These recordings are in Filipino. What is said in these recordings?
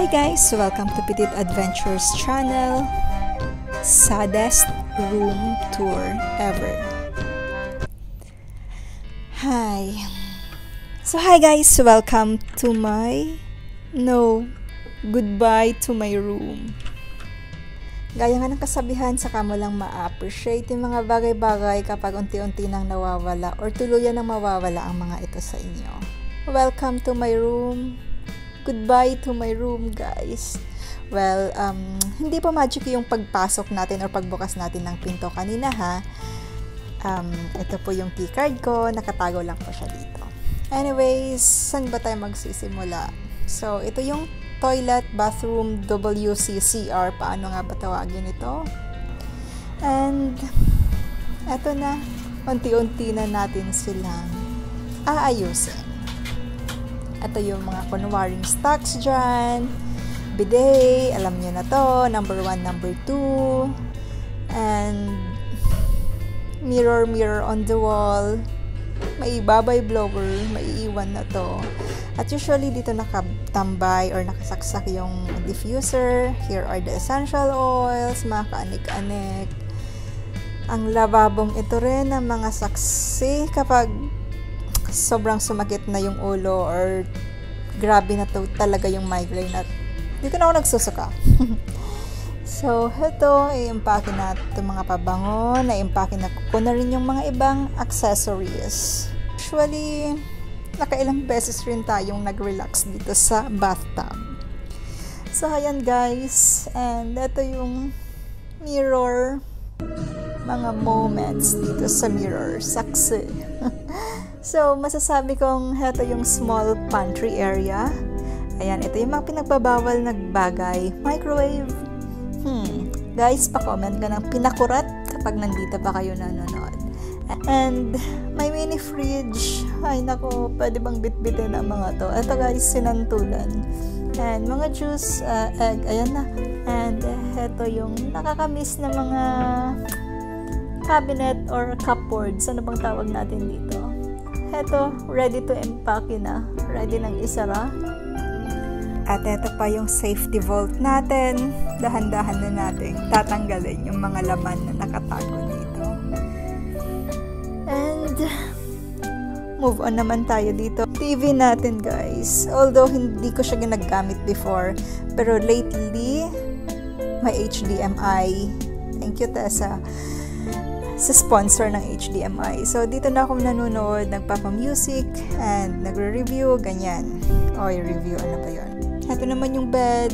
Hi guys! Welcome to Petite Adventures channel. Saddest room tour ever. Hi! Hi guys! Welcome to my... goodbye to my room. Gaya nga ng kasabihan, saka mo lang ma-appreciate yung mga bagay-bagay kapag unti-unti nang nawawala or tuluyan nang mawawala ang mga ito sa inyo. Welcome to my room. Goodbye to my room, guys. Well, hindi pa magic yung pagpasok natin or pagbukas natin ng pinto kanina, ha. Ito po yung keycard ko. Nakatago lang po siya dito. Anyways, saan ba tayo magsisimula? So, ito yung toilet, bathroom, WCCR. Paano nga ba tawagin ito? And, eto na. Unti-unti na natin silang aayusin. Ito yung mga kunwaring stocks dyan. Bidet, alam nyo na to. Number 1, number 2. And, mirror on the wall. May babay blower, maiiwan na to. At usually, dito nakatambay or nakasaksak yung diffuser. Here are the essential oils, mga kaanik-anik. Ang lababong ito rin ng mga saksi kapag sobrang sumakit na yung ulo or grabe na to talaga yung migraine at dito na ako nagsusuka. So, ito, i-impake na ito mga pabango, na-impake na ko na rin yung mga ibang accessories. Usually, nakailang beses rin tayong nag-relax dito sa bathtub. So, ayan guys, and ito yung mirror, mga moments dito sa mirror, saksi. So, masasabi kong ito yung small pantry area. Ayan, ito yung mga pinagbabawal na bagay. Microwave. Guys, pa-comment ka ng pinakurat kapag nandito pa kayo nanonood. And, may mini fridge. Ay, nako, pwede bang bitbitin ang mga to? Ito guys, sinantulan. And, mga juice, egg, ayan na. And, ito yung nakakamiss na mga cabinet or cupboards. Ano bang tawag natin dito? Ito, ready to empake na. Ready nang isara. At ito pa yung safety vault natin. Dahan-dahan na natin tatanggalin yung mga laman na nakatago dito. And, move on naman tayo dito. TV natin, guys. Although, hindi ko siya ginagamit before. Pero lately, may HDMI. Thank you, Tessa. Sa sponsor ng HDMI. So, dito na ako nanonood, nagpapa-music, and nagre-review, ganyan. Review, ano ba yun? Ito naman yung bed.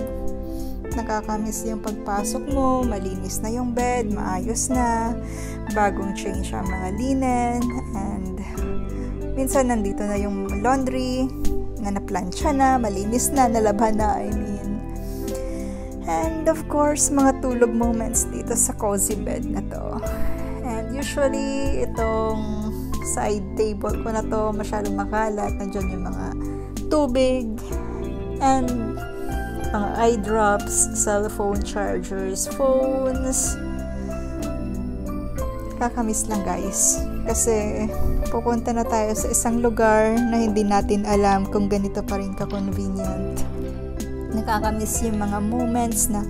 Nakakamiss yung pagpasok mo, malinis na yung bed, maayos na, bagong change ang mga linen, and minsan nandito na yung laundry, na naplansya na, malinis na, nalabhan na, I mean. And of course, mga tulog moments dito sa cozy bed na to. And usually, itong side table ko na to, masyadong makalat. Nandiyan yung mga tubig, and mga eye drops, cellphone chargers, phones. Kakamiss lang guys. Kasi, pupunta na tayo sa isang lugar na hindi natin alam kung ganito pa rin ka-convenient. Nakakamiss yung mga moments na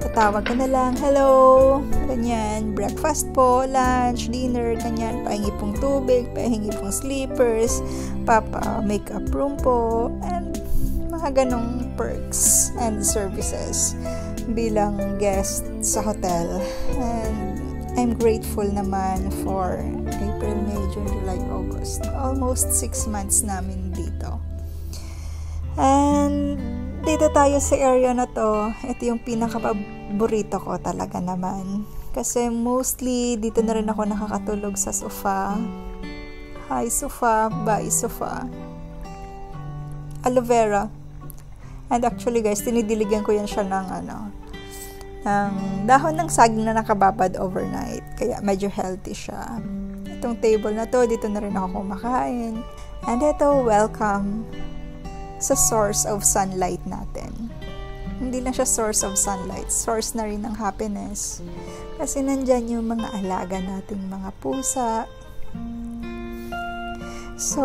tatawag ka na lang, hello, ganyan, breakfast po, lunch, dinner, ganyan, pahingi pong tubig, pahingi pong sleepers, makeup room po, and mga ganong perks and services bilang guest sa hotel. And I'm grateful naman for April, May, June, July, August. Almost 6 months namin dito. And dito tayo sa area na to. Ito yung pinaka-paborito ko talaga naman. Kasi mostly, dito na rin ako nakakatulog sa sofa. High sofa, bye sofa. Aloe vera. And actually guys, tinidiligan ko yan siya ng ng dahon ng saging na nakababad overnight. Kaya medyo healthy siya. Itong table na to, dito na rin ako kumakain. And ito, welcome sa source of sunlight natin. Hindi lang siya source of sunlight, source na rin ng happiness. Kasi nandyan yung mga alaga nating mga pusa. So,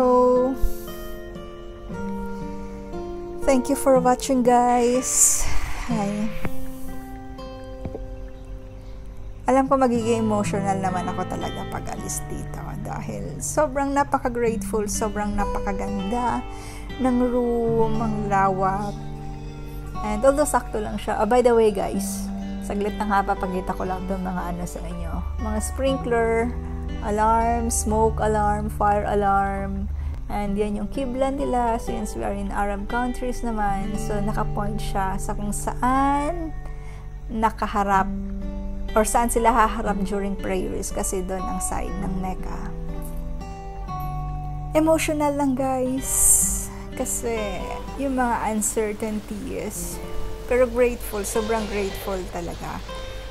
Thank you for watching, guys. Hi. Alam ko magiging emotional naman ako talaga pag alis dito dahil sobrang napaka-grateful, sobrang napakaganda ng room, ang lawak. And although sakto lang siya. By the way, guys, saglit na nga papakita ko lang itong mga ano sa inyo. Mga sprinkler, alarm, smoke alarm, fire alarm. And yan yung kibla nila since we are in Arab countries naman. So, nakapoint siya sa kung saan nakaharap or saan sila haharap during prayers kasi doon ang side ng Mecca. Emotional lang, guys. Kasi yung mga uncertainties. Pero grateful, sobrang grateful talaga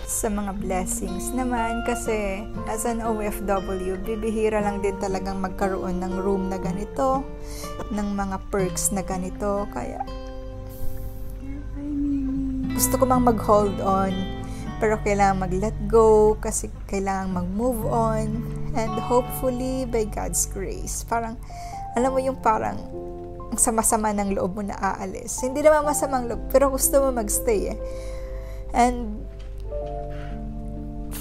sa mga blessings naman kasi as an OFW, bibihira lang din talagang magkaroon ng room na ganito, ng mga perks na ganito. Kaya gusto ko mang mag-hold on, pero kailangan mag-let go kasi kailangan mag-move on, and hopefully by God's grace, parang alam mo yung parang ang sama-sama ng loob mo na aalis. Hindi naman masamang loob, pero gusto mo magstay eh. And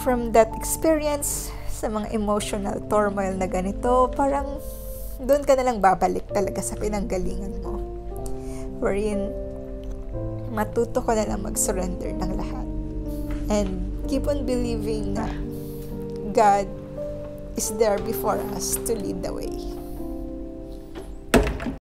from that experience, sa mga emotional turmoil na ganito, parang doon ka nalang babalik talaga sa pinanggalingan mo. Wherein, matuto ka nalang mag-surrender ng lahat. And keep on believing na God is there before us to lead the way.